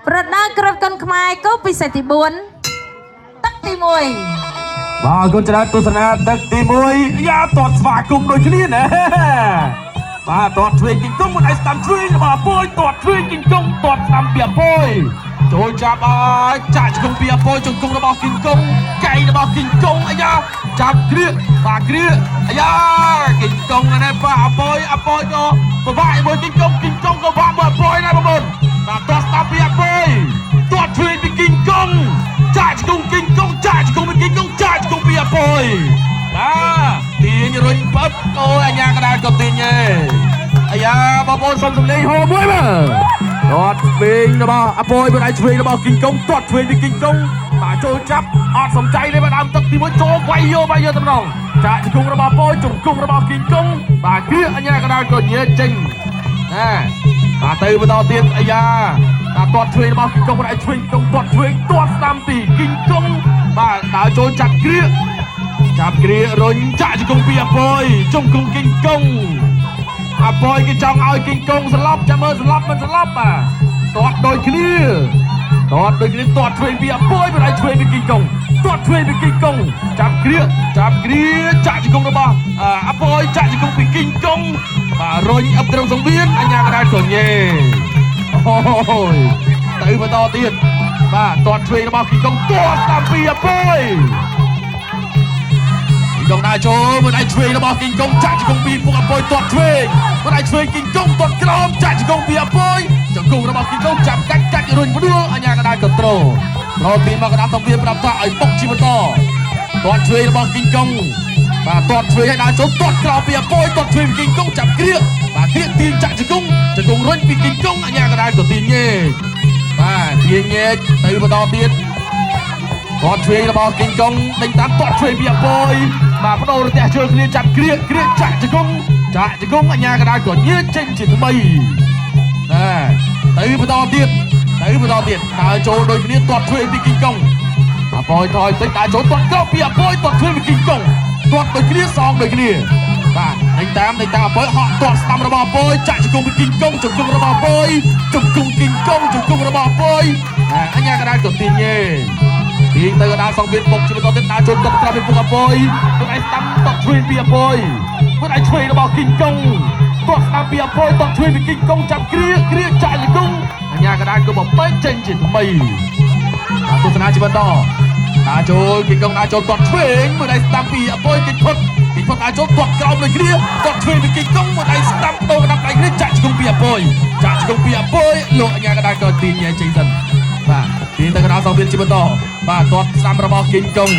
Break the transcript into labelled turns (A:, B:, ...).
A: ប្រដាល់ក្របកុនខ្មែរក៏ពិសេសទី4ទឹកទី1
B: បាទកូនច្រើនទស្សនាទឹកទី1យ៉ាតតស្វាគមន៍ដូចគ្នាណាបាទតតឆ្វេងគីង្គុំមិនឲ្យស្ដាំឆ្វេងរបស់អពុយតតឆ្វេងគីង្គុំតតស្ដាំពីអពុយចូលចាប់អើយចាក់ជង្គង់ពីអពុយជង្គង់របស់គីង្គុំកែងរបស់គីង្គុំអាយ៉ាចាប់គ្រឿបាទគ្រឿអាយ៉ាគីង្គុំណាបាទអពុយក៏ពិបាកមួយគីង្គុំក៏ពិបាកមួយអពុយណាបងប្អូនបាទតតស្ដាំពីអពុយតតឆ្វេងពីគីង្គុំចាក់ជង្គង់គីង្គុំចាក់ជង្គង់ពីគីង្គុំចាក់ជង្គង់ពីអពុយបាទទាញរុញបឹបអូយអញ្ញាកដាលក៏ទាញឯងអាយ៉ាបងប្អូនសុំសំលេងហូរមួយមើលទាត់ឆ្វេងរបស់អពុយមិនឲ្យឆ្វេងរបស់គីង្គុំទាត់ឆ្វេងពីគីង្គុំបាទចូលចាប់អត់សំចៃទេបាទដើមទឹកទី1ចូលវាយយកតំណងចាក់ជង្គង់របស់អពុយជង្គង់របស់គីង្គុំបាទគ្រឿអញ្ញាកដាលក៏ញែកចេញណាបាទទៅបន្តទៀតអាយ៉ាបាទទាត់ឆ្វេងរបស់គីង្គុំមិនឲ្យឆ្វេងគីង្គុំទាត់ឆ្វេងទាត់ស្ដាំពីគីង្គុំបាទដើរចូលចាប់គ្រឿចាប់គ្រឿរុញចាក់ជង្គង់ពីអពុយជង្គង់គីង្គុំអពុយគេចង់ឲ្យគីង្គុំស្លាប់ចាំមើលស្លាប់មិនស្លាប់បាទទាត់ដូចគ្នាទាត់ឆ្វេងពីអពុយមិនឲ្យឆ្វេងពីគីង្គុំទាត់ឆ្វេងពីគីង្គុំចាប់គ្រឿចាក់ជង្គង់របស់អពុយចាក់ជង្គង់ពីគីង្គុំបាទរុញអឹបត្រង់សង្វៀនអញ្ញាកដាលក៏ញេអូយទៅបន្តទៀតបាទទាត់ឆ្វេងរបស់គីង្គុំទាត់តាមពីអពុយគីង្គុំដើរចូលមិនឲ្យឆ្វេងរបស់គីង្គុំចាក់ជង្គង់ពីពុកអពុយទាត់ឆ្វេងមិនឲ្យឆ្វេងគីង្គុំទាត់ក្រោមចាក់ជង្គង់ពីអពុយជង្គង់របស់គីង្គុំចាប់កាច់រុញផ្ដួលអញ្ញាកដាលក៏ត្រូទីមកកដាលសំវាប្រាប់ថាឲ្យបុកជីបន្តទាត់ឆ្វេងរបស់គីង្គុំបាទទាត់ឆ្វេងឲ្យដើរចូលទាត់ក្រោមពីអពុយទាត់ឆ្វេងពីគីង្គុំចាប់គ្រឿបាទគ្រឿទាញចាក់ជង្គង់រុញពីគីង្គុំអញ្ញាកដាលក៏ទាញញែកបាទទាញញែកទៅបន្តទៀតទាត់ឆ្វេងរបស់គីង្គុំដេញតាមទាត់ឆ្វេងពីអពុយបាទបដូររទះជើងគ្នាចាប់គ្រឿចាក់ជង្គង់អញ្ញាកដាលក៏ញែកចេញជាថ្មីណាទៅបន្តទៀតដើរចូលដូចគ្នាទាត់ឆ្វេងពីគីង្គុំអពុយថយតិចដើរចូលទាត់ក្រោមពីអពុយទាត់ឆ្វេងពីគីង្គុំទាត់ដូចគ្នាសងដូចគ្នាបាទដេញតាមអពុយហក់ទាត់ស្ដាំរបស់អពុយចាក់ជង្គង់ពីគីង្គុំជង្គង់របស់អពុយជង្គង់គីង្គុំជង្គង់របស់អពុយអញ្ញាកដាលក៏ទាញញែទាញទៅកដាលសងវៀនបុកជាបន្តទៀតដើរចូលទាត់ក្រោមពីពុកអពុយពុកឯងស្ដាំទាត់ឆ្វេងពីអពុយពុកឯងឆ្វេងរបស់គីង្គុំទាត់ស្ដាំពីអពុយទាត់ឆ្វេងពីគីង្គុំចាប់គ្រឿចាក់ជង្គង់អញ្ញាកដាលក៏បំពេញចេញជាថ្មីទស្សនាជាបន្តដើរចូលគីង្គុំដើរចូលទាត់ឆ្វេងមួយដៃស្ដាំពីអពុយគីផុតដើរចូលទាត់ក្រោមដូចគ្នាទាត់ឆ្វេងពីគីង្គុំមួយដៃស្ដាំដូរកដាប់ដៃគ្នាចាក់ជង្គង់ពីអពុយលោកអញ្ញាកដាលក៏ទាញញែកចេញសិនបាទទាញទៅកដាលសងវៀនជាបន្តបាទទាត់ស្ដាំរបស់គីង្គុំ